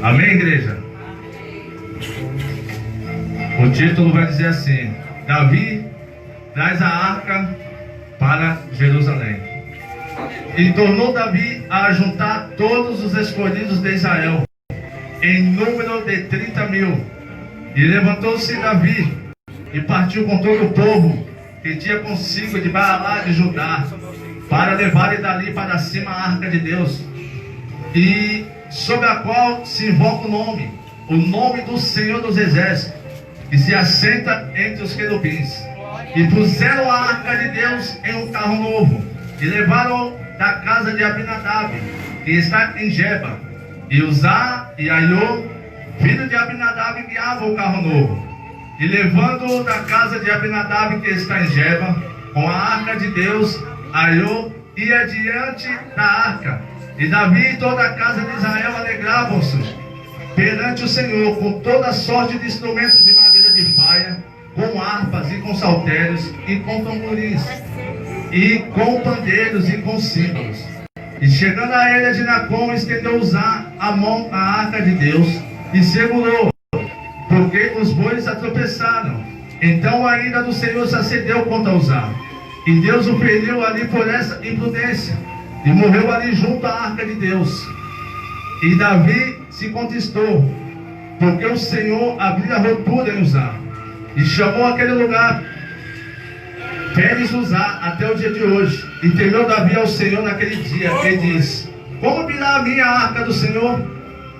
Amém, igreja? O título vai dizer assim: Davi traz a arca para Jerusalém. E tornou Davi a juntar todos os escolhidos de Israel, em número de 30.000. E levantou-se Davi e partiu com todo o povo que tinha consigo de Baalá de Judá, para levarem dali para cima a arca de Deus, e sobre a qual se invoca o nome do Senhor dos Exércitos, que se assenta entre os querubins. E puseram a arca de Deus em um carro novo, e levaram da casa de Abinadab, que está em Geba. E Uzá e Aiô, filho de Abinadab, guiavam o carro novo. E levando da casa de Abinadab, que está em Geba, com a arca de Deus, Aiô ia diante da arca. E Davi e toda a casa de Israel alegravam-se perante o Senhor com toda sorte de instrumentos de madeira de faia, com harpas e com saltérios, e com tamborins, e com pandeiros e com símbolos. E chegando a ele de Nacon, estendeu Uzá a mão à arca de Deus e segurou, porque os bois a tropeçaram. Então a ira do Senhor se acendeu contra Uzá, e Deus o feriu ali por essa imprudência, e morreu ali junto à arca de Deus. E Davi se contristou, porque o Senhor abriu a ruptura em Uzá, e chamou aquele lugar Pérez Uzá até o dia de hoje. E temeu Davi ao Senhor naquele dia, e disse: como virá a minha arca do Senhor?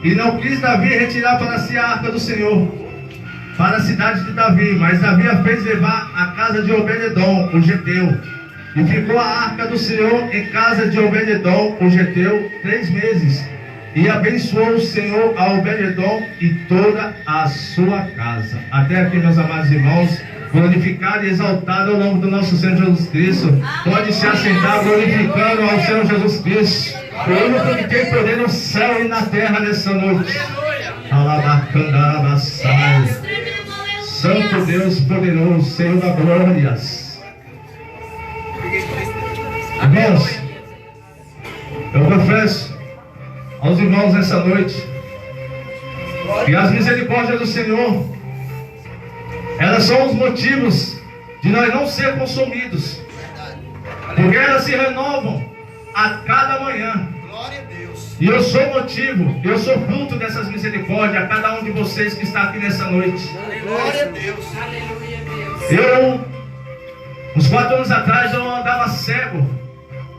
E não quis Davi retirar para si a arca do Senhor para a cidade de Davi, mas Davi a fez levar à casa de Obed-edom, o geteu. E ficou a arca do Senhor em casa de Obed-edom, o geteu, 3 meses. E abençoou o Senhor a Obed-edom e toda a sua casa. Até aqui, meus amados irmãos, glorificado e exaltado ao nome do nosso Senhor Jesus Cristo. Pode se assentar glorificando ao Senhor Jesus Cristo, o único que tem poder no céu e na terra nessa noite. Santo Deus poderoso, Senhor da glórias. Irmãos, eu confesso aos irmãos nessa noite que as misericórdias do Senhor, elas são os motivos de nós não ser consumidos, porque elas se renovam a cada manhã. E eu sou motivo, eu sou fruto dessas misericórdias a cada um de vocês que está aqui nessa noite. Glória a Deus. Eu, uns 4 anos atrás, eu andava cego,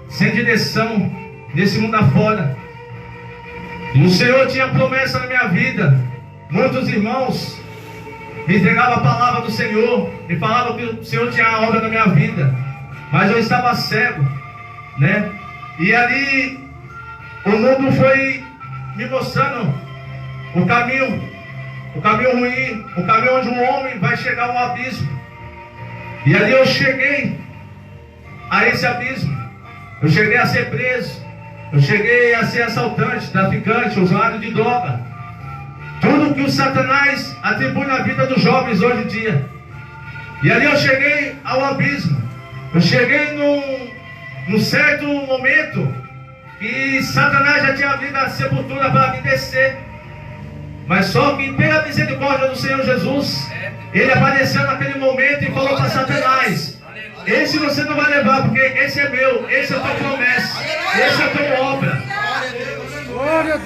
sem direção, nesse mundo afora. E o Senhor tinha promessa na minha vida. Muitos irmãos me entregavam a palavra do Senhor, me falavam que o Senhor tinha a obra na minha vida, mas eu estava cego, né? E ali o mundo foi me mostrando o caminho ruim, o caminho onde um homem vai chegar ao abismo. E ali eu cheguei a esse abismo. Eu cheguei a ser preso, eu cheguei a ser assaltante, traficante, usuário de droga. Tudo que o Satanás atribui na vida dos jovens hoje em dia. E ali eu cheguei ao abismo. Eu cheguei num certo momento que Satanás já tinha abrido a sepultura para me descer. Mas só que pela misericórdia do Senhor Jesus, ele apareceu naquele momento e falou para Satanás: esse você não vai levar, porque esse é meu, esse é a tua promessa, esse é a tua obra.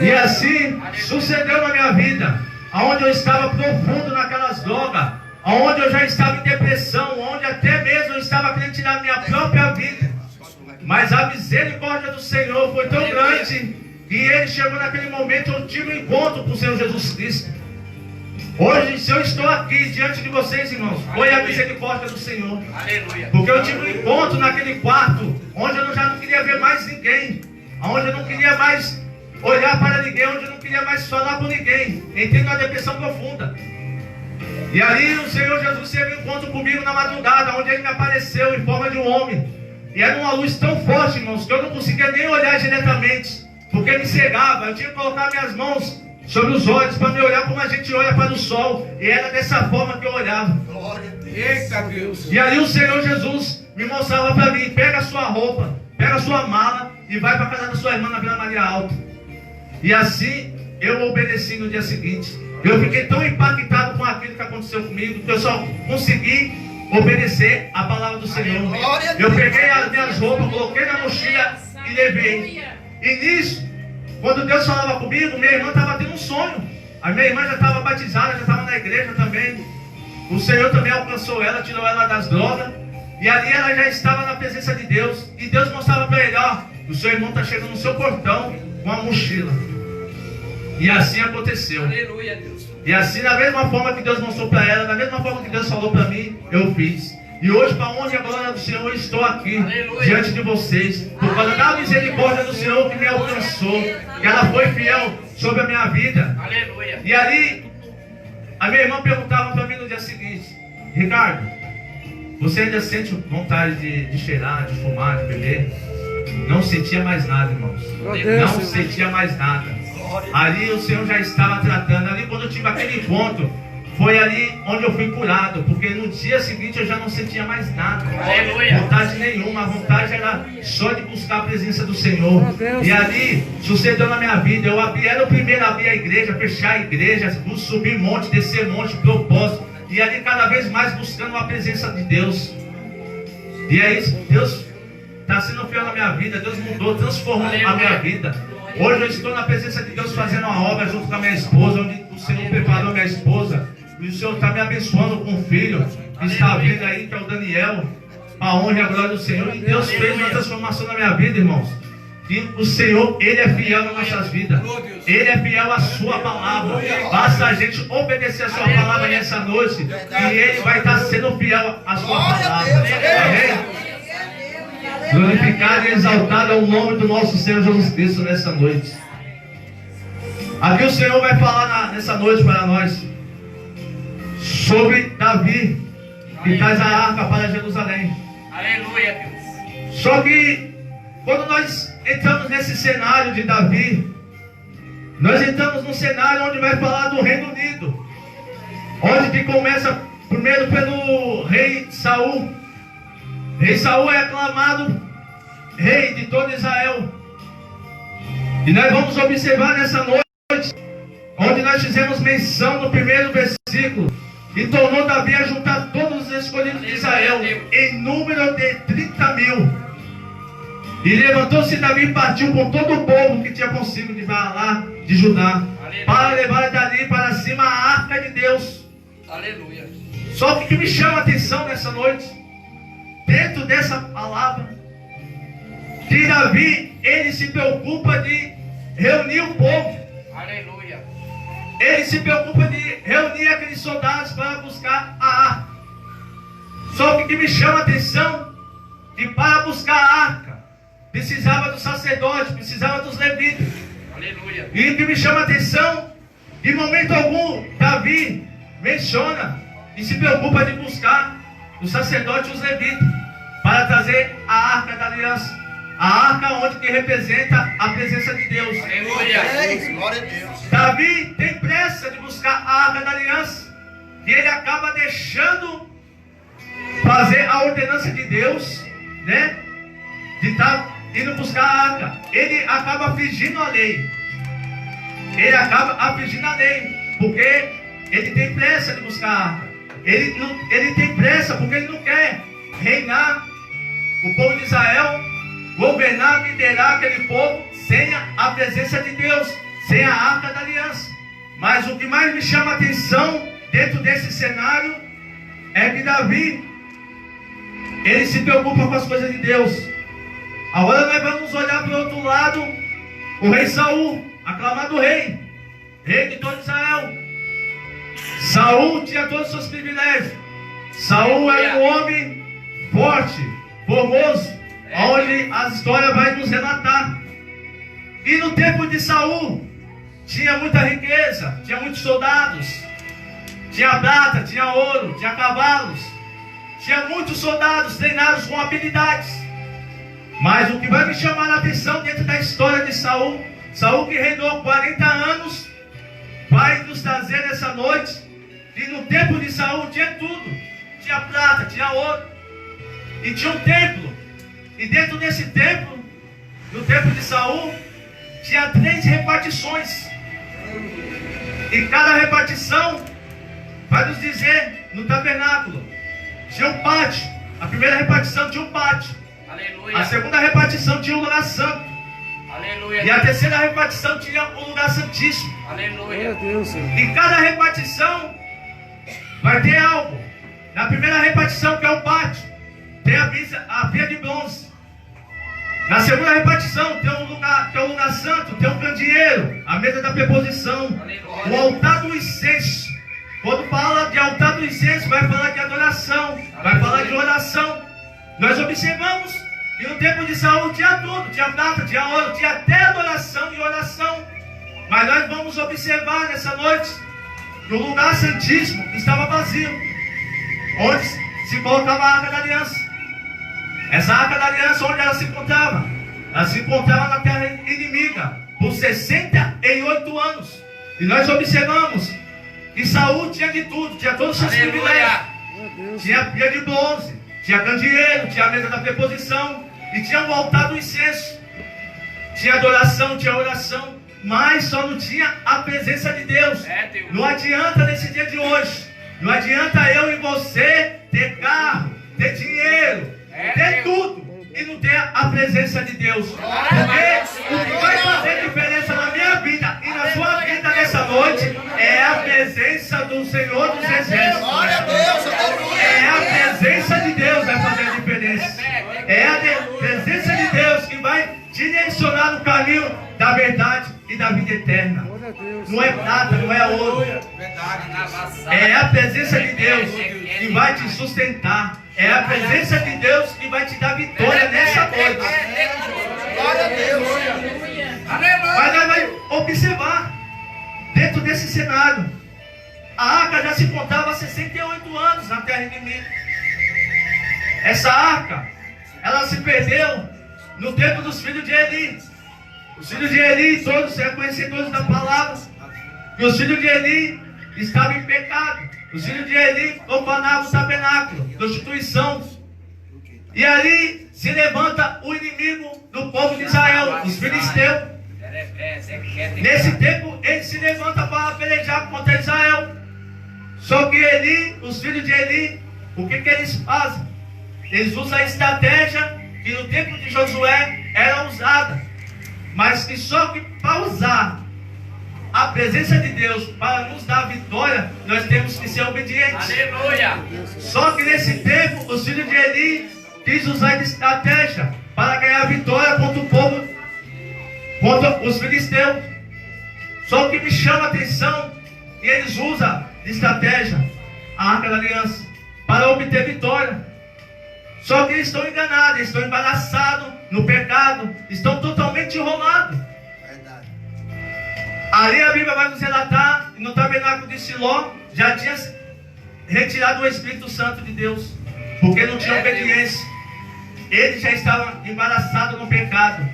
E assim sucedeu na minha vida, onde eu estava profundo naquelas drogas, onde eu já estava em depressão, onde até mesmo eu estava querendo tirar minha própria vida. Mas a misericórdia do Senhor foi tão grande que ele chegou naquele momento. Eu tive um encontro com o Senhor Jesus Cristo. Hoje, se eu estou aqui diante de vocês, irmãos, foi a misericórdia do Senhor. Porque eu tive um encontro naquele quarto, onde eu já não queria ver mais ninguém, onde eu não queria mais olhar para ninguém, onde eu não queria mais falar com ninguém. Entrei numa depressão profunda. E ali o Senhor Jesus teve um encontro comigo na madrugada, onde ele me apareceu em forma de um homem. E era uma luz tão forte, irmãos, que eu não conseguia nem olhar diretamente, porque me cegava. Eu tinha que colocar minhas mãos sobre os olhos para me olhar como a gente olha para o sol. E era dessa forma que eu olhava. Eita Deus. E ali o Senhor Jesus me mostrava para mim: pega a sua roupa, pega a sua mala e vai para a casa da sua irmã na Vila Maria Alta. E assim eu obedeci no dia seguinte. Eu fiquei tão impactado com aquilo que aconteceu comigo, que eu só consegui obedecer a palavra do Senhor. Eu peguei as minhas roupas, coloquei na mochila e levei. E nisso, quando Deus falava comigo, minha irmã estava tendo um sonho. A minha irmã já estava batizada, já estava na igreja também. O Senhor também alcançou ela, tirou ela das drogas. E ali ela já estava na presença de Deus. E Deus mostrava para ele, ó, o seu irmão está chegando no seu portão com a mochila. E assim aconteceu. Aleluia, Deus. E assim, da mesma forma que Deus mostrou para ela, da mesma forma que Deus falou para mim, eu fiz. E hoje, para a honra e a glória do Senhor, eu estou aqui, aleluia, diante de vocês, por causa da misericórdia do Senhor que me alcançou, que ela foi fiel sobre a minha vida. Aleluia. E ali, a minha irmã perguntava para mim no dia seguinte: Ricardo, você ainda sente vontade de cheirar, de fumar, de beber? Não sentia mais nada, irmãos. Não sentia mais nada. Ali o Senhor já estava tratando. Ali quando eu tive aquele encontro, foi ali onde eu fui curado. Porque no dia seguinte eu já não sentia mais nada. Aleluia. Vontade nenhuma. A vontade era só de buscar a presença do Senhor. E ali sucedeu na minha vida. Eu era o primeiro a abrir a igreja, fechar a igreja, subir monte, descer monte, propósito. E ali cada vez mais buscando a presença de Deus. E é isso. Deus está sendo fiel na minha vida. Deus mudou, transformou a minha vida. Hoje eu estou na presença de Deus fazendo uma obra junto com a minha esposa, onde o Senhor preparou minha esposa. E o Senhor está me abençoando com um filho que está vindo aí, que é o Daniel. A honra e a glória do Senhor. E Deus fez uma transformação na minha vida, irmãos. E o Senhor, Ele é fiel nas nossas vidas. Ele é fiel à sua palavra. Basta a gente obedecer a sua palavra nessa noite, e Ele vai estar sendo fiel à sua palavra. Amém? Glorificado e exaltado é o nome do nosso Senhor Jesus Cristo nessa noite. Aqui o Senhor vai falar nessa noite para nós sobre Davi, que traz a arca para Jerusalém. Aleluia, Deus. Só que quando nós entramos nesse cenário de Davi, nós entramos num cenário onde vai falar do Reino Unido, onde que começa primeiro pelo rei Saul. Rei Saul é aclamado rei de todo Israel. E nós vamos observar nessa noite, onde nós fizemos menção no primeiro versículo, e tornou Davi a juntar todos os escolhidos de Israel, em número de 30.000. E levantou-se Davi e partiu com todo o povo que tinha consigo de Baalá, de Judá, para levar dali para cima a arca de Deus. Aleluia. Só que o que me chama a atenção nessa noite, dentro dessa palavra, que Davi, ele se preocupa de reunir o povo. Aleluia. Ele se preocupa de reunir aqueles soldados para buscar a arca. Só que o que me chama a atenção, que para buscar a arca, precisava do sacerdote, precisava dos levitas. Aleluia. E o que me chama a atenção, em momento algum, Davi menciona e se preocupa de buscar o sacerdote e os levitas para trazer a arca da aliança. A arca onde que representa a presença de Deus. Aleluia. Glória a Deus. Davi tem pressa de buscar a arca da aliança, e ele acaba deixando fazer a ordenança de Deus, né? De estar indo buscar a arca. Ele acaba afligindo a lei. Ele acaba afligindo a lei, porque ele tem pressa de buscar a arca. Ele tem pressa porque ele não quer reinar o povo de Israel, governar, liderar aquele povo sem a presença de Deus, sem a arca da aliança. Mas o que mais me chama a atenção dentro desse cenário é que Davi, ele se preocupa com as coisas de Deus. Agora nós vamos olhar para o outro lado, o rei Saul, aclamado rei de todo Israel. Saul tinha todos os seus privilégios. Saul era um homem forte, formoso, onde a história vai nos relatar. E no tempo de Saul tinha muita riqueza, tinha muitos soldados, tinha prata, tinha ouro, tinha cavalos, tinha muitos soldados treinados com habilidades. Mas o que vai me chamar a atenção dentro da história de Saul, Saul que reinou 40 anos, vai nos trazer nessa noite que no tempo de Saul tinha tudo. Tinha prata, tinha ouro, e tinha um templo. E dentro desse templo, no templo de Saul, tinha 3 repartições. E cada repartição vai nos dizer no tabernáculo. Tinha um pátio. A primeira repartição tinha um pátio. Aleluia. A segunda repartição tinha um lugar santo. Aleluia. E a terceira repartição tinha um lugar santíssimo. Aleluia. Em cada repartição vai ter algo. Na primeira repartição, que é o pátio, tem a via de bronze. Na segunda repartição tem um lugar santo, tem um candeeiro, a mesa da preposição, o altar do incenso. Quando fala de altar do incenso, vai falar de adoração, vai falar de oração. Nós observamos que no tempo de Saul tinha tudo, tinha prata, tinha ouro, tinha até adoração e oração. Mas nós vamos observar nessa noite que o lugar santíssimo estava vazio, onde se colocava a Arca da Aliança. Essa Arca da Aliança, onde ela se encontrava? Ela se encontrava na terra inimiga por 68 anos. E nós observamos que Saul tinha de tudo, tinha todos os seus privilégios. Tinha a via de bronze, tinha candeeiro, tinha a mesa da preposição e tinha o altar do incenso. Tinha adoração, tinha oração, mas só não tinha a presença de Deus. Não adianta nesse dia de hoje, não adianta eu e você ter carro, ter dinheiro, ter tudo e não ter a presença de Deus. Porque o que vai fazer diferença na minha vida e na sua vida nessa noite é a presença do Senhor dos Exércitos. É a presença de Deus que vai fazer a diferença. É a presença de Deus que vai direcionar no caminho da verdade e da vida eterna. Não é prata, não é ouro. É a presença de Deus que vai te sustentar. É a presença de Deus que vai te dar vitória nessa noite. Mas nós vamos observar dentro desse cenário. A arca já se encontrava há 68 anos na terra inimiga. Essa arca, ela se perdeu no tempo dos filhos de Eli. Os filhos de Eli, todos são conhecedores da palavra. E os filhos de Eli estavam em pecado. Os filhos de Eli profanavam o tabernáculo, prostituição. E ali se levanta o inimigo do povo de Israel, os filisteus. Nesse tempo, ele se levanta para pelejar contra Israel. Só que Eli, os filhos de Eli, o que eles fazem? Eles usam a estratégia que no tempo de Josué era usada, mas que só que para usar a presença de Deus para nos dar vitória, nós temos que ser obedientes. Aleluia. Só que nesse tempo, os filhos de Eli quis usar de estratégia para ganhar vitória contra o povo, contra os filisteus. Só que me chama a atenção, e eles usam de estratégia a Arca da Aliança para obter vitória. Só que eles estão enganados, eles estão embaraçados no pecado, estão totalmente enrolados. Ali a Bíblia vai nos relatar, no tabernáculo de Siló, já tinha retirado o Espírito Santo de Deus, porque não tinha obediência. Eles já estavam embaraçados no pecado.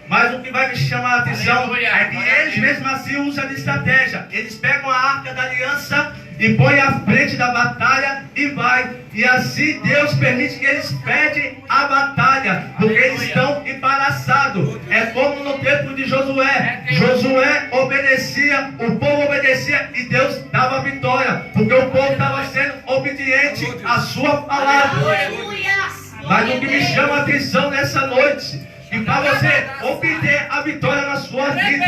Mas o que vai me chamar a atenção é que eles mesmo assim usam de estratégia. Eles pegam a Arca da Aliança e põem à frente da batalha e vai. E assim Deus permite que eles perdem a batalha, porque eles estão embaraçados. É como no tempo de Josué. Josué obedecia, o povo obedecia e Deus dava vitória, porque o povo estava sendo obediente à sua palavra. Mas o que me chama a atenção nessa noite, e para você obter a vitória na sua vida,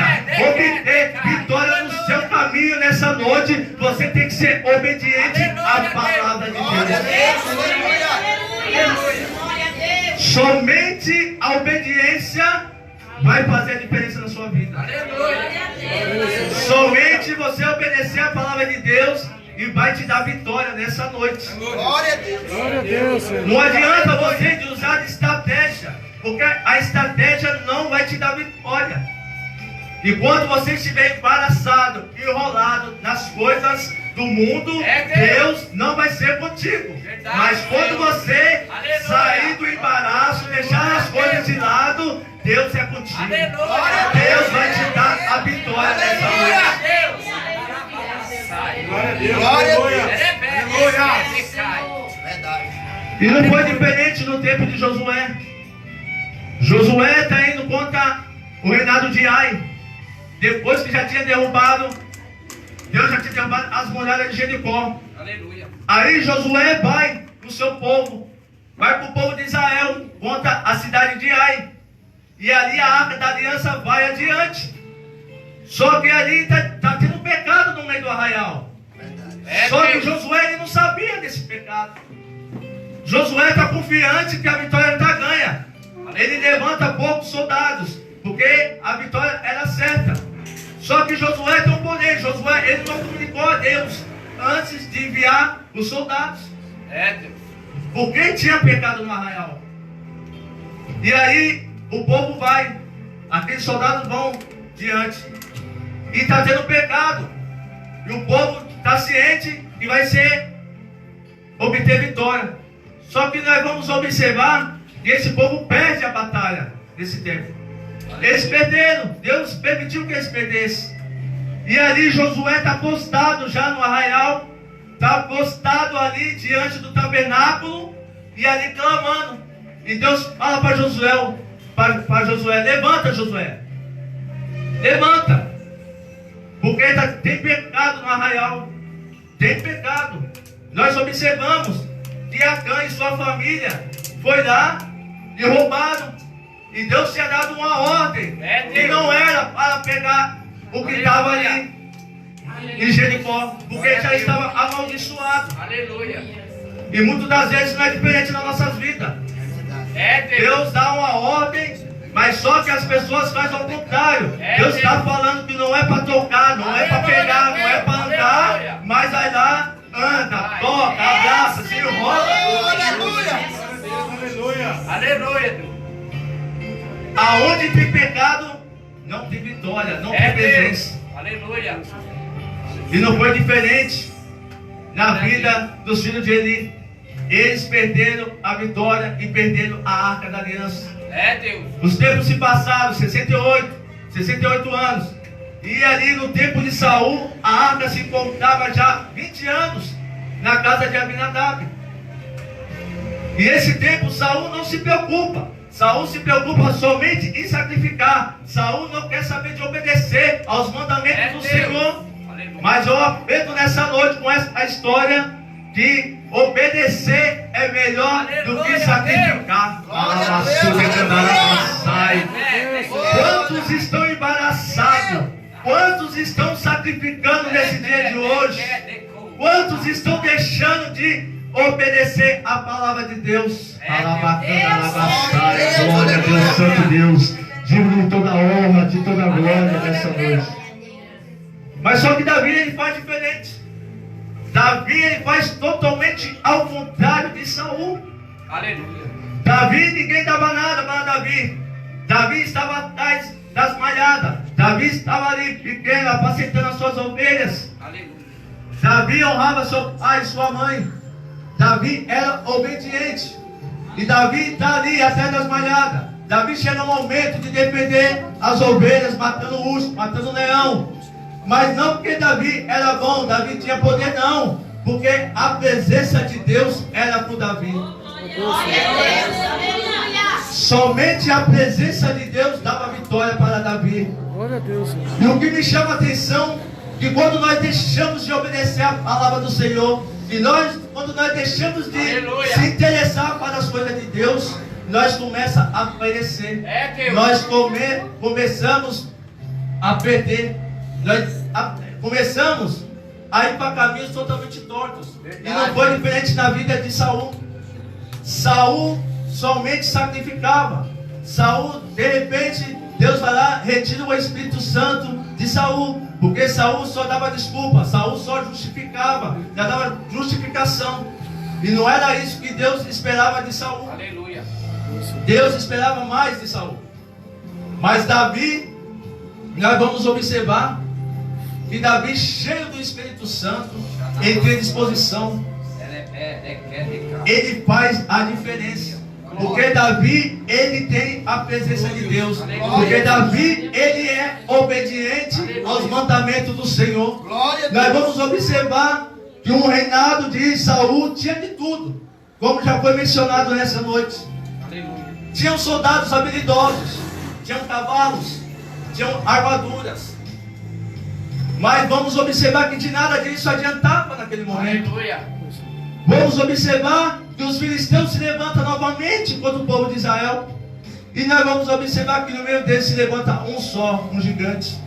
obter vitória no seu caminho nessa noite, você tem que ser obediente à palavra de Deus. Somente a obediência vai fazer a diferença na sua vida. Somente você obedecer a palavra de Deus e vai te dar vitória nessa noite. Glória a Deus. Glória a Deus. Não adianta você de usar de estratégia, porque a estratégia não vai te dar vitória. E quando você estiver embaraçado, enrolado nas coisas do mundo, Deus não vai ser contigo. Mas quando você sair do embaraço, deixar as coisas de lado, Deus é contigo. Deus vai te dar a vitória nessa noite. Glória a Deus. Glória a Deus. Verdade. E não foi diferente no tempo de Josué. Josué está indo contra o reinado de Ai. depois que já tinha derrubado, Deus já tinha derrubado as muralhas de Jericó. Aleluia. Aí Josué vai para o seu povo, vai para o povo de Israel, contra a cidade de Ai. E ali a arca da aliança vai adiante. Só que ali está tendo pecado no meio do arraial. Só que Josué ele não sabia desse pecado. Josué está confiante que a vitória está ganha. Ele levanta poucos soldados, porque a vitória era certa. Só que Josué tem um porém. Josué ele não comunicou a Deus antes de enviar os soldados. Deus. Porque tinha pecado no arraial. E aí o povo vai, aqueles soldados vão diante. E está tendo pecado. E o povo está ciente que vai obter vitória. Só que nós vamos observar que esse povo perde a batalha nesse tempo. Eles perderam. Deus permitiu que eles perdessem. E ali Josué está postado já no arraial. Está postado ali diante do tabernáculo. E ali clamando. E Deus fala para Josué. Para Josué, levanta Josué. Levanta. Porque tem pecado no arraial. Tem pecado. Nós observamos que Acã e sua família foi lá e roubaram. E Deus tinha dado uma ordem. E não era para pegar o que estava ali em Jericó. Porque já estava amaldiçoado. Aleluia. E muitas das vezes não é diferente nas nossas vidas. Deus dá uma ordem, mas só que as pessoas fazem ao contrário. Deus está falando que não é para tocar, não é para pegar, não é para andar, mas vai lá, anda, toca, abraça, se enrola. Aleluia, Deus. Aonde tem pecado, não tem vitória, não tem presença. Aleluia. E não foi diferente na vida dos filhos de Eli. Eles perderam a vitória e perderam a arca da aliança. Deus. Os tempos se passaram, 68 anos. E ali no tempo de Saul, a arca se encontrava já 20 anos na casa de Abinadab. E esse tempo Saul não se preocupa. Saul se preocupa somente em sacrificar. Saul não quer saber de obedecer aos mandamentos do Senhor. Aleluia. Mas eu aprendo nessa noite com essa história que obedecer é melhor do que sacrificar. Quantos estão embaraçados? Quantos estão sacrificando nesse dia de hoje? Quantos estão deixando de obedecer a palavra de Deus? Glória a Deus, Santo Deus, digno de toda honra, de toda glória nessa noite. Mas só que Davi ele faz diferente. Davi ele faz totalmente ao contrário de Saul. Aleluia. Davi, ninguém dava nada para Davi. Davi estava atrás das malhadas. Davi estava ali pequeno, apacentando as suas ovelhas. Aleluia. Davi honrava seu pai e sua mãe. Davi era obediente. E Davi está ali atrás das malhadas. Davi chega no momento de defender as ovelhas, matando o urso, matando o leão. Mas não porque Davi era bom, Davi tinha poder, não. Porque a presença de Deus era com Davi. Somente a presença de Deus dava vitória para Davi. Glória a Deus. E o que me chama a atenção, que quando nós deixamos de obedecer a palavra do Senhor, e quando nós deixamos de Aleluia. se interessar para as coisas de Deus, nós começamos a perecer. Deus. Nós começamos a perder. Nós começamos a ir para caminhos totalmente tortos. E não foi diferente na vida de Saul. Saul somente sacrificava. Saul, de repente, Deus vai lá, retira o Espírito Santo de Saul. Porque Saul só dava desculpa. Saul só justificava. Já dava justificação. E não era isso que Deus esperava de Saul. Aleluia. Deus esperava mais de Saul. Mas Davi, nós vamos observar que Davi, cheio do Espírito Santo, ele tem disposição. Ele faz a diferença. Porque Davi, ele tem a presença de Deus. Porque Davi, ele é obediente aos mandamentos do Senhor. Nós vamos observar que um reinado de Saul tinha de tudo, como já foi mencionado nessa noite. Tinham soldados habilidosos, tinham cavalos, tinham armaduras, Mas vamos observar que de nada disso adiantava naquele momento. Aleluia. Vamos observar que os filisteus se levantam novamente contra o povo de Israel. E nós vamos observar que no meio deles se levanta um gigante.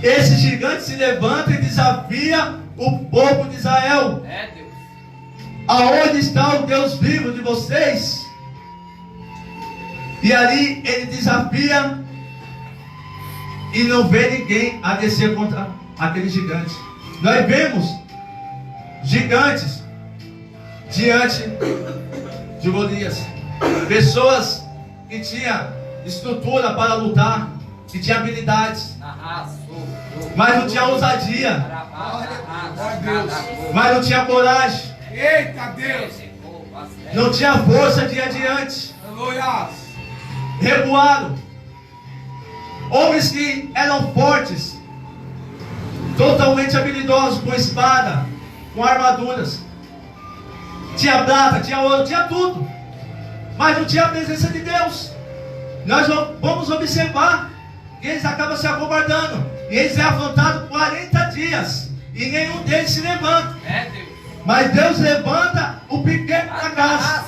Esse gigante se levanta e desafia o povo de Israel. É Deus. Aonde está o Deus vivo de vocês? E ali ele desafia e não vê ninguém a descer contra aquele gigante. Nós vemos gigantes diante de Golias, pessoas que tinham estrutura para lutar, que tinham habilidades, mas não tinha ousadia, mas não tinha coragem, Eita Deus! não tinha força de ir adiante, Aleluia! recuaram. Homens que eram fortes, totalmente habilidosos, com espada, com armaduras, tinha prata, tinha ouro, tinha tudo, mas não tinha a presença de Deus. Nós vamos observar que eles acabam se acovardando, e eles é afrontado 40 dias, e nenhum deles se levanta. É Deus. Mas Deus levanta o pequeno da casa.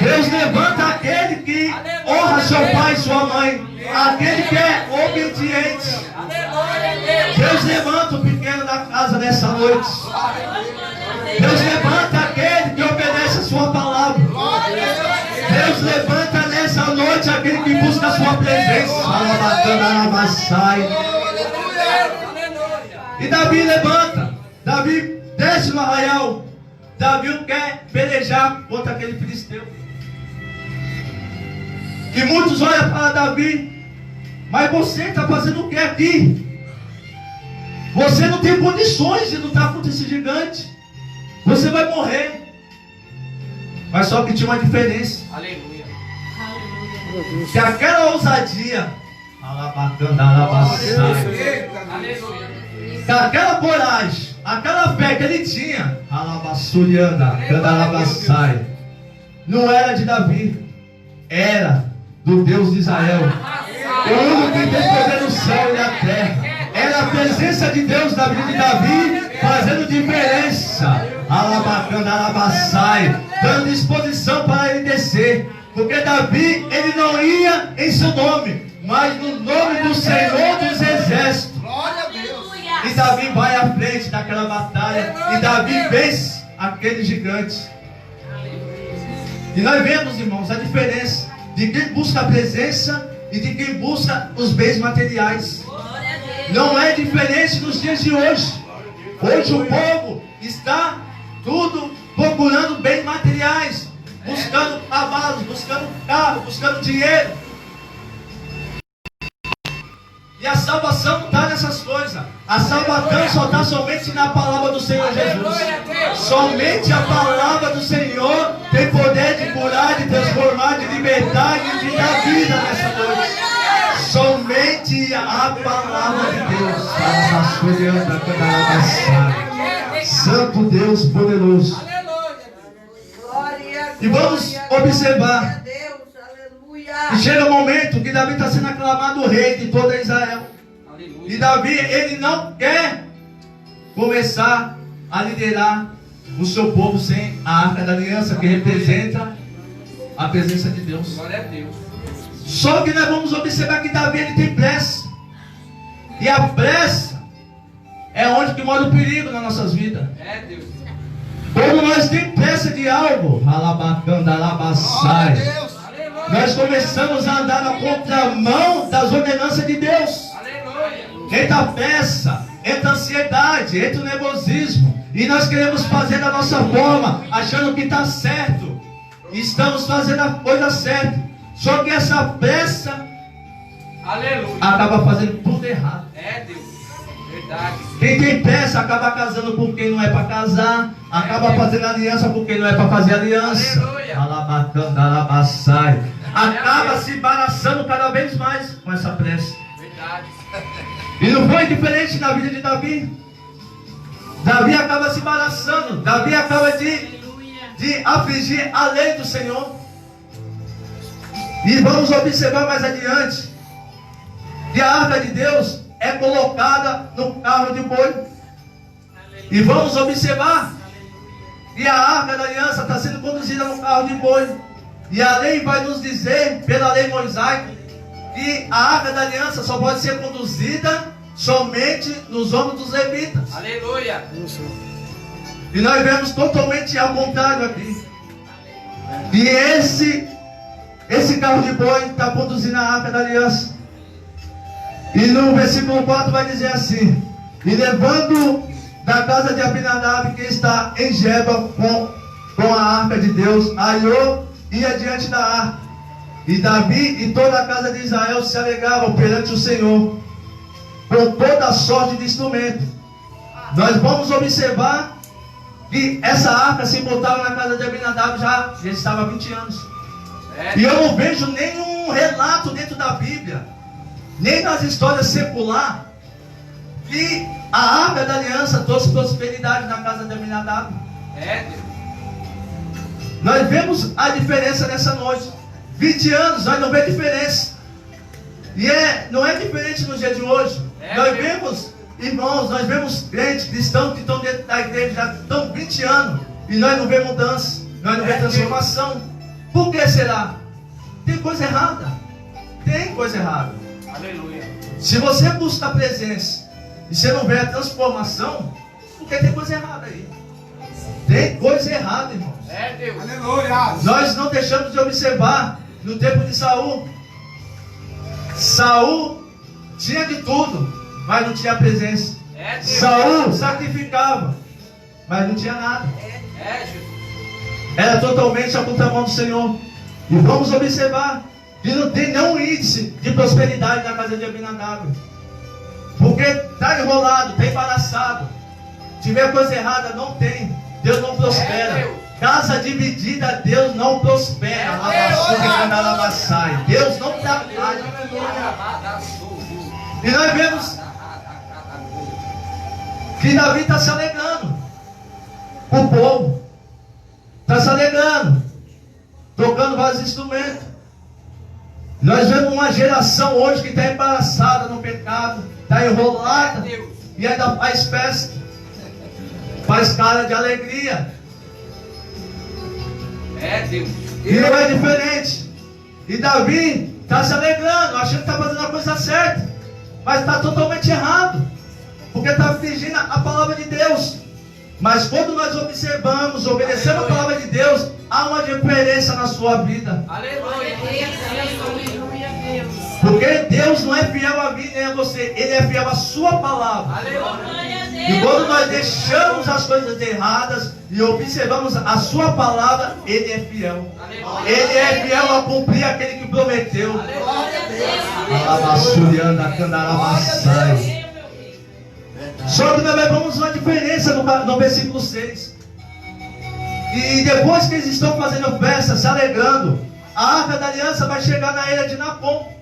Deus levanta aquele que honra seu pai e sua mãe, aquele que é obediente. Deus levanta o pequeno da casa nessa noite. Deus levanta aquele que obedece a sua palavra. Deus levanta nessa noite aquele que busca a sua presença. E Davi levanta. Davi desce no arraial. Davi quer pelejar contra aquele filisteu. E muitos olham para Davi: mas você está fazendo o que aqui? Você não tem condições de lutar contra esse gigante. Você vai morrer. Mas só que tinha uma diferença. Aleluia. Que aquela ousadia, Aleluia. que aquela coragem, aquela fé que ele tinha, não era de Davi, era do Deus de Israel, o único que tem poder no céu e na terra. Era a presença de Deus na vida de Davi fazendo diferença, dando disposição para ele descer, porque Davi, ele não ia em seu nome, mas no nome do Senhor dos Exércitos. Glória a Deus! E Davi vai à frente daquela batalha, e Davi vence aquele gigante. E nós vemos, irmãos, a diferença de quem busca a presença e de quem busca os bens materiais. Não é diferente nos dias de hoje. Hoje o povo está tudo procurando bens materiais, buscando cavalos, buscando carro, buscando dinheiro. E a salvação não está nessas coisas. A salvação só está somente na palavra do Senhor Jesus. Somente a palavra do Senhor tem poder de curar, de transformar, de libertar e de dar vida nessa noite. Somente a palavra de Deus. Santo Deus poderoso. E vamos observar. E chega um momento que Davi está sendo aclamado rei de toda Israel. E Davi, ele não quer começar a liderar o seu povo sem a arca da aliança, que representa a presença de Deus. Glória a Deus. Só que nós vamos observar que Davi, ele tem pressa. E a pressa é onde que mora o perigo nas nossas vidas. É Deus. Quando nós temos pressa de algo, nós começamos a andar na contramão das ordenanças de Deus. Aleluia. Entra a pressa, entra a ansiedade, entra o nervosismo. E nós queremos fazer da nossa forma, achando que está certo. E estamos fazendo a coisa certa. Só que essa pressa, Aleluia, acaba fazendo tudo errado. É Deus. Verdade. Verdade. Quem tem pressa acaba casando com quem não é para casar, acaba fazendo aliança com quem não é para fazer aliança. Acaba se embaraçando cada vez mais com essa pressa. Verdade. E não foi diferente na vida de Davi. Davi acaba se embaraçando. Davi acaba de afligir a lei do Senhor. E vamos observar mais adiante que a arca de Deus é colocada no carro de boi. E vamos observar que a arca da aliança está sendo conduzida no carro de boi. E a lei vai nos dizer, pela lei mosaica, que a arca da aliança só pode ser conduzida somente nos ombros dos levitas. Aleluia. E nós vemos totalmente ao contrário aqui. E esse carro de boi está conduzindo a arca da aliança. E no versículo 4 vai dizer assim: e levando da casa de Abinadab, que está em Geba, com a arca de Deus, Aiô ia diante da arca. E Davi e toda a casa de Israel se alegravam perante o Senhor, com toda a sorte de instrumento. Nós vamos observar que essa arca se encontrava na casa de Abinadab já estava há 20 anos. E eu não vejo nenhum relato dentro da Bíblia, nem nas histórias secular, que a arca da aliança trouxe prosperidade na casa de Abinadab. Nós vemos a diferença nessa noite. 20 anos, nós não vemos diferença. E não é diferente no dia de hoje. Nós vemos, irmãos, nós vemos crentes, cristãos que estão dentro da igreja já estão 20 anos. E nós não vemos mudança, nós não vemos transformação. Por que será? Tem coisa errada. Tem coisa errada. Aleluia. Se você busca a presença e você não vê a transformação, porque tem coisa errada aí. Tem coisa errada, irmãos. Deus. Aleluia. Nós não deixamos de observar no tempo de Saul. Saul tinha de tudo, mas não tinha presença. Saul sacrificava, mas não tinha nada. Jesus. Era totalmente a contramão do Senhor. E vamos observar que não tem nenhum índice de prosperidade na casa de Abinadab, porque está enrolado, está embaraçado. Se tiver coisa errada, não tem. Deus não prospera. Casa dividida, Deus não prospera. Deus não trabalha. E nós vemos que Davi está se alegrando. O povo está se alegrando, tocando vários instrumentos. Nós vemos uma geração hoje que está embaraçada no pecado, está enrolada e ainda faz festa, faz cara de alegria. Deus. E não é diferente. E Davi está se alegrando, achando que está fazendo a coisa certa, mas está totalmente errado, porque está fingindo a palavra de Deus. Mas quando nós observamos, obedecemos a palavra de Deus, há uma diferença na sua vida. Aleluia. Porque Deus não é fiel a mim nem a você, Ele é fiel à sua palavra. Aleluia. E quando nós deixamos as coisas erradas e observamos a sua palavra, Ele é fiel. Ele é fiel a cumprir aquele que prometeu. Só que nós vemos uma diferença no versículo 6. E depois que eles estão fazendo festa, se alegrando, a arca da aliança vai chegar na ilha de Nacon.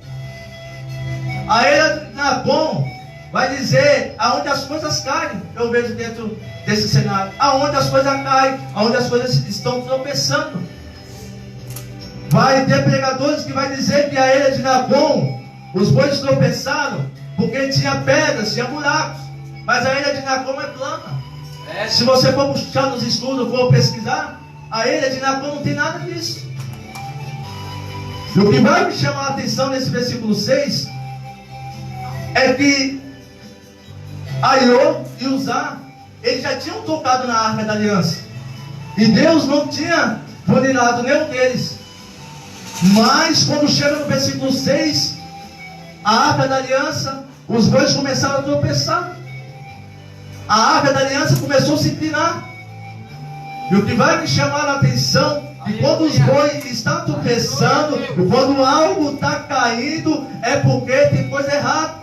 A ilha de Nacon vai dizer aonde as coisas caem. Eu vejo dentro desse cenário, aonde as coisas caem, aonde as coisas estão tropeçando. Vai ter pregadores que vai dizer que a ilha de Nacon, os bois tropeçaram porque tinha pedras, tinha buracos. Mas a ilha de Nacon é plana. Se você for buscar nos estudos, for pesquisar, a ilha de Nacon não tem nada disso. E o que vai me chamar a atenção nesse versículo 6 é que Aiô e Uzá, eles já tinham tocado na arca da aliança. E Deus não tinha funilado nenhum deles. Mas quando chega no versículo 6, a arca da aliança, os bois começaram a tropeçar. A arca da aliança começou a se inclinar. E o que vai me chamar a atenção é que quando os bois estão tropeçando, quando algo está caindo, é porque tem coisa errada.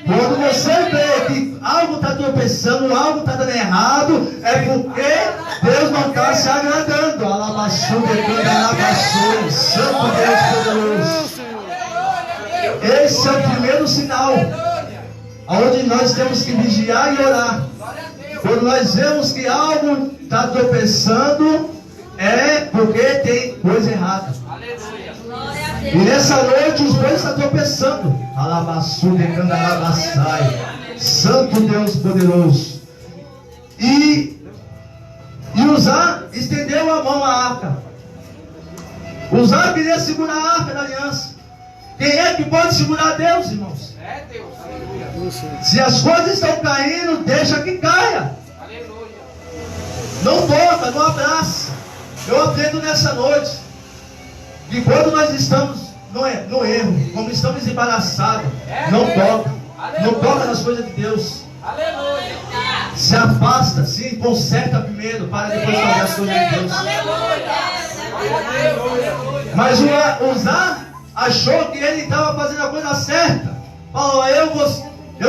Quando você vê que algo está tropeçando, algo está dando errado, é porque Deus não está se agradando. Santo Deus poderoso. Esse é o primeiro sinal, onde nós temos que vigiar e orar. Quando nós vemos que algo está tropeçando, é porque tem coisa errada. Aleluia. E nessa noite os dois estão tropeçando. Alabassude, candalabassai. Santo Deus poderoso. E Uzá estendeu a mão à arca. Uzá queria segurar a arca da aliança. Quem é que pode segurar Deus, irmãos? É Deus. Aleluia. Se as coisas estão caindo, deixa que caia. Aleluia. Não toca, não abraça. Eu aprendo nessa noite que quando nós estamos no erro, como estamos embaraçados, não toca. Não toca nas coisas de Deus. Aleluia. Se afasta, se conserta primeiro, para depois fazer as coisas de Deus. Mas o Uzá achou que ele estava fazendo a coisa certa. Falou, eu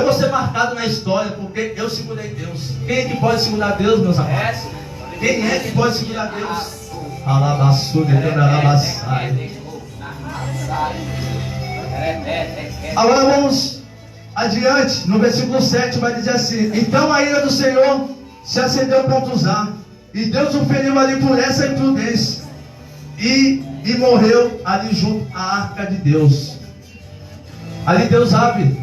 vou ser marcado na história, porque eu segurei Deus. Quem é que pode segurar Deus, meus amados? Quem é que pode segurar Deus? Agora vamos adiante, no versículo 7 vai dizer assim: então a ira do Senhor se acendeu contra Uzá, e Deus o feriu ali por essa imprudência, e morreu ali junto à arca de Deus. Ali Deus abre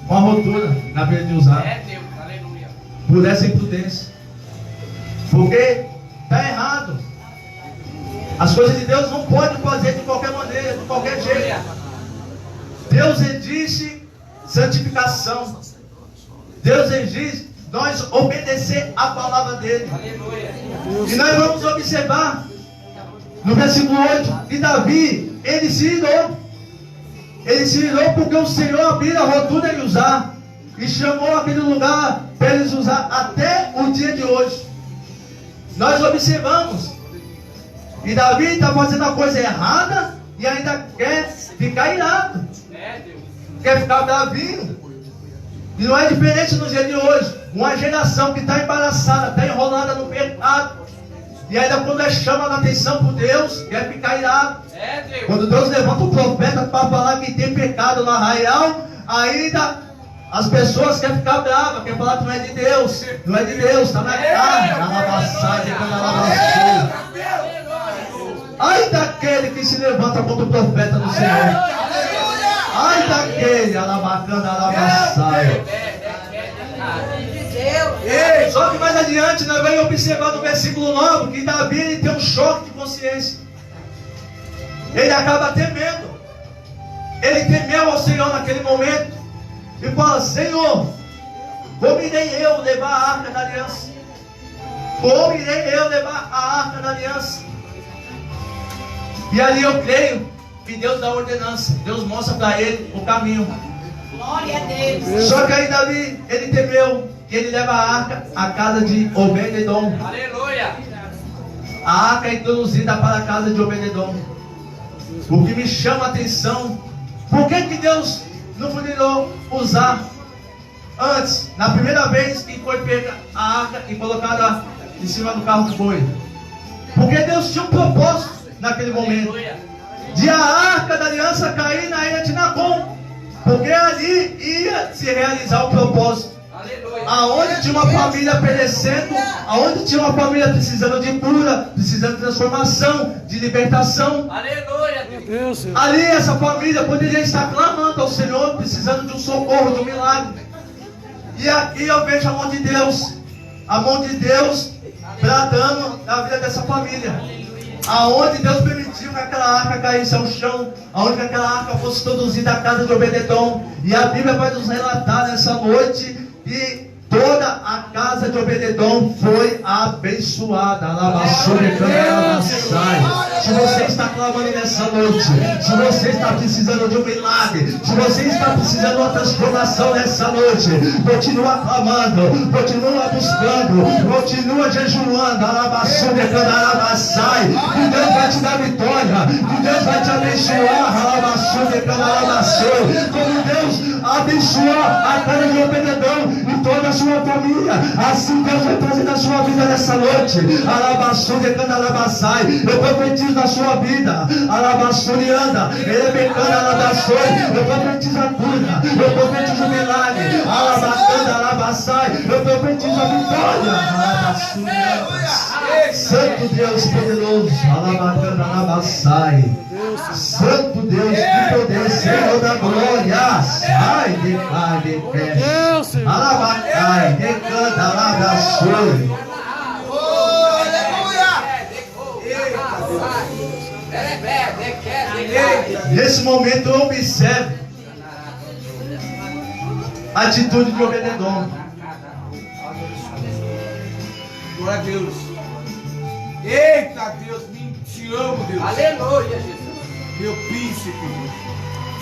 uma rotura na vida de Uzá, por essa imprudência, porque está errado. As coisas de Deus não pode fazer de qualquer maneira, de qualquer jeito. Deus exige santificação. Deus exige nós obedecer a palavra dele. E nós vamos observar no versículo 8 que Davi, ele se irou. Ele se irou porque o Senhor abriu a rotura em Uzá e chamou aquele lugar para eles usar até o dia de hoje. Nós observamos e Davi está fazendo a coisa errada e ainda quer ficar irado, quer ficar bravinho. E não é diferente no dia de hoje. Uma geração que está embaraçada, está enrolada no pecado, e ainda quando é chamada a atenção por Deus, quer ficar irado. Quando Deus levanta o profeta para falar que tem pecado no arraial, ainda as pessoas querem ficar bravas, querem falar que não é de Deus. Não é de Deus, está na carne, na lavaçagem, quando ela lavaçou. Ai daquele que se levanta contra o profeta do Senhor. Ai daquele, alabacana, alavaçaia. Só que mais adiante nós vamos observar no versículo 9 que Davi ele tem um choque de consciência. Ele acaba temendo. Ele temeu ao Senhor naquele momento e fala: Senhor, como irei eu levar a arca da aliança? Como irei eu levar a arca da aliança? E ali eu creio que Deus dá ordenança. Deus mostra para ele o caminho. Glória a Deus. Só que aí Davi, ele temeu que ele leva a arca à casa de Obed-edom. Aleluia. A arca é introduzida para a casa de Obed-edom. O que me chama a atenção, por que Deus não poderia usar antes, na primeira vez que foi pega a arca e colocada em cima do carro de boi? Porque Deus tinha um propósito naquele momento de a arca da aliança cair na ilha de Nacon, porque ali ia se realizar o propósito. Aonde tinha uma família perecendo, aonde tinha uma família precisando de cura, precisando de transformação, de libertação. Aleluia, Deus. Ali essa família poderia estar clamando ao Senhor, precisando de um socorro, de um milagre. E aqui eu vejo a mão de Deus bradando na vida dessa família. Aonde Deus permitiu que aquela arca caísse ao chão, aonde aquela arca fosse introduzida à casa de Obed-edom. E a Bíblia vai nos relatar nessa noite que toda a casa de Obed-edom foi abençoada. Se você está clamando nessa noite, se você está precisando de um milagre, se você está precisando de uma transformação nessa noite, continua clamando, continua buscando, continua jejuando. Que Deus vai te dar vitória, que Deus vai te abençoar. Como Deus abençoou a casa de Obed-edom e toda a sua família, assim Deus vai trazer na sua vida nessa noite. Eu profetizo na sua vida. Eu profetizo a cura, eu profetizo o milagre. Eu profetizo a vitória. Santo Deus poderoso. Santo Deus de poder, Senhor da glória. Sai de cá, de pé. Deus, Senhor. Alabacai, de canta, alabaçoi. Nesse momento eu observo a atitude de Obededom. Glória a Deus. Eita Deus, te amo, Deus. Aleluia, Jesus. Meu príncipe,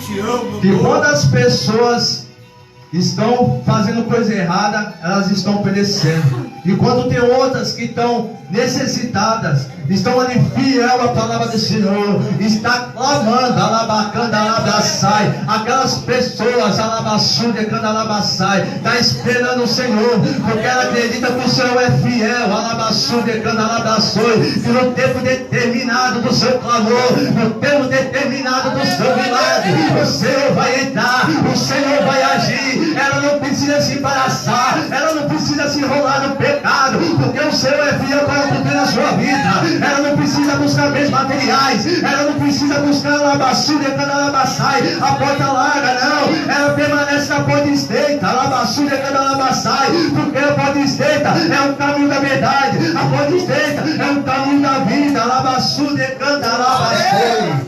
te amo, E Deus. quando as pessoas estão fazendo coisa errada, elas estão perecendo. E quando tem outras que estão necessitadas, estão ali fiel à palavra do Senhor, está clamando, alabacanda, alabaçai, aquelas pessoas, alabassude, canda, alabaçai, está esperando o Senhor, porque ela acredita que o Senhor é fiel, alabassude, canda, alabaçoi, que no tempo determinado do seu clamor, no tempo determinado do seu milagre, o Senhor vai entrar, o Senhor vai agir. Ela não precisa se embaraçar, ela não precisa se enrolar no pecado, porque o Senhor é fiel para cumprir na sua vida. Ela não precisa buscar bens materiais, ela não precisa buscar alabaçuda, canalabaçai, a porta larga, não. Ela permanece na porta estreita, alabaçuda, canalabaçai, porque a porta estreita é o caminho da verdade, a porta estreita é o caminho da vida, alabaçuda, canalabaçai.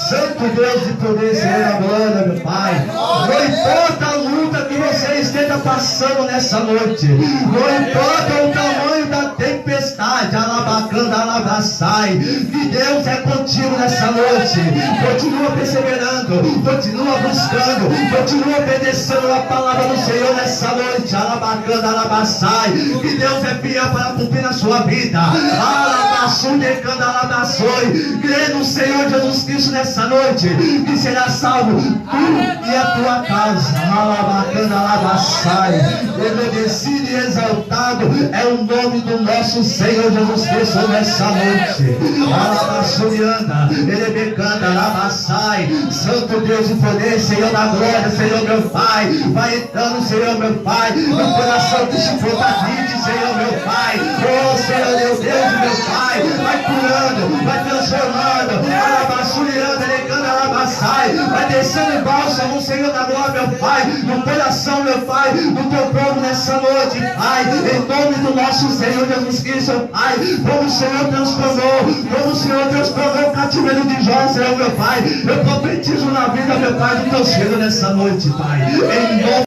Santo Deus de poder, Senhor da glória, meu Pai. Não importa a luta que você esteja passando nessa noite, não importa o tamanho da tempestade, alabacanda, alabaçai, que Deus é contigo nessa noite. Continua perseverando, continua buscando, continua obedecendo a palavra do Senhor nessa noite, alabacanda, alabaçai, que Deus é fiel para cumprir na sua vida. Alabassude, alabaçoi, crê no Senhor Jesus Cristo nessa noite, que será salvo tu e a tua casa. Alabacanda, alabaçai, obedecido e exaltado é o nome do nosso Senhor Jesus Cristo nessa noite. Alabassuianda, elebecanda, alabaçai, Santo Deus de poder, Senhor da glória, Senhor meu Pai, vai entrando, Senhor meu Pai, no coração que chupou da vida, Senhor meu Pai. Oh Senhor meu Deus, meu Pai, vai curando, vai transformando, alabassuianda, eleganda, alabaçai, vai descendo bálsamo, Senhor da glória, meu Pai, no coração, meu Pai, do teu povo nessa noite, Pai, em nome do nosso Senhor Jesus Cristo, Pai, como o Senhor transformou o cativeiro de Jó, Senhor meu Pai, eu profetizo na vida, meu Pai, do teu filho nessa noite, Pai, em nome